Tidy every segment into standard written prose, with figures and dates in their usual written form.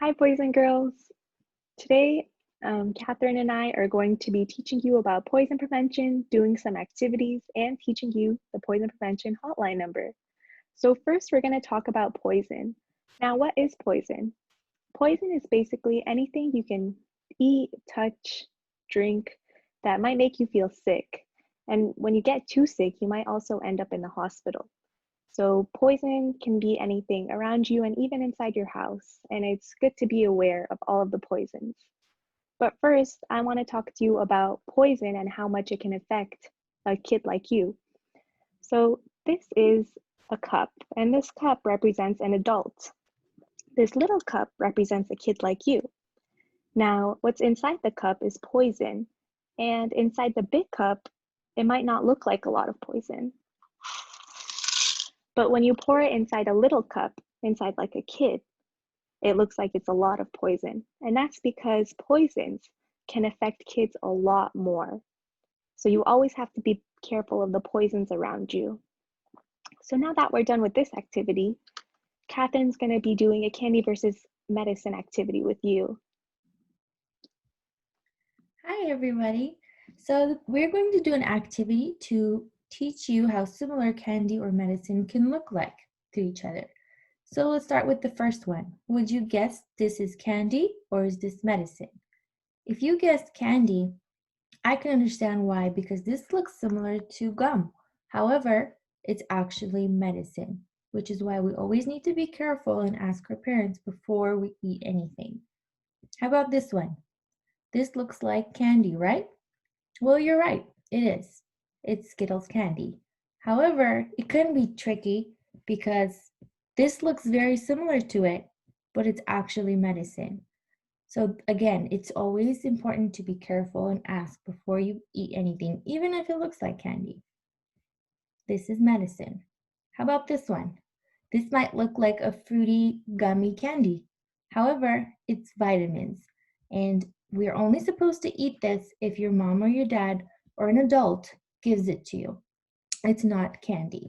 Hi, boys and girls. Today, Catherine and I are going to be teaching you about poison prevention, doing some activities, and teaching you the poison prevention hotline number. So first, we're going to talk about poison. Now, what is poison? Poison is basically anything you can eat, touch, drink that might make you feel sick. And when you get too sick, you might also end up in the hospital. So poison can be anything around you and even inside your house, and it's good to be aware of all of the poisons. But first, I want to talk to you about poison and how much it can affect a kid like you. So this is a cup, and this cup represents an adult. This little cup represents a kid like you. Now, what's inside the cup is poison, and inside the big cup, it might not look like a lot of poison. But when you pour it inside a little cup, inside like a kid, it looks like it's a lot of poison. And that's because poisons can affect kids a lot more. So you always have to be careful of the poisons around you. So now that we're done with this activity, Catherine's going to be doing a candy versus medicine activity with you. Hi, everybody. So we're going to do an activity to teach you how similar candy or medicine can look like to each other. So let's start with the first one. Would you guess this is candy or is this medicine? If you guessed candy, I can understand why, because this looks similar to gum. However, it's actually medicine, which is why we always need to be careful and ask our parents before we eat anything. How about this one? This looks like candy, right? Well, you're right, it is. It's Skittles candy. However, it can be tricky because this looks very similar to it, but it's actually medicine. So again, it's always important to be careful and ask before you eat anything, even if it looks like candy. This is medicine. How about this one? This might look like a fruity, gummy candy. However, it's vitamins, and we're only supposed to eat this if your mom or your dad or an adult gives it to you. It's not candy.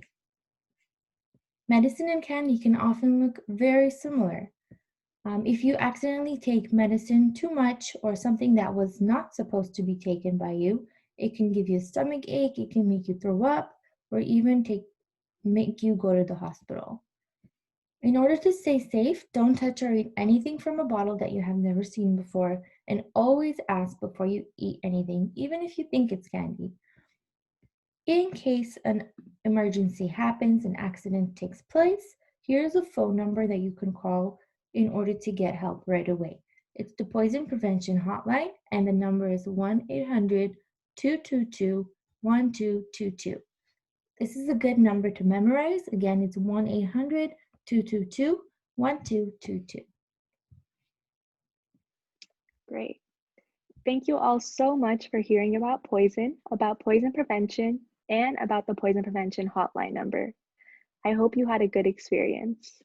Medicine and candy can often look very similar. If you accidentally take medicine too much or something that was not supposed to be taken by you, it can give you a stomach ache, it can make you throw up, or even make you go to the hospital. In order to stay safe, don't touch or eat anything from a bottle that you have never seen before, and always ask before you eat anything, even if you think it's candy. In case an emergency happens, an accident takes place, here's a phone number that you can call in order to get help right away. It's the Poison Prevention Hotline, and the number is 1-800-222-1222. This is a good number to memorize. Again, it's 1-800-222-1222. Great. Thank you all so much for hearing about poison prevention, and about the poison prevention hotline number. I hope you had a good experience.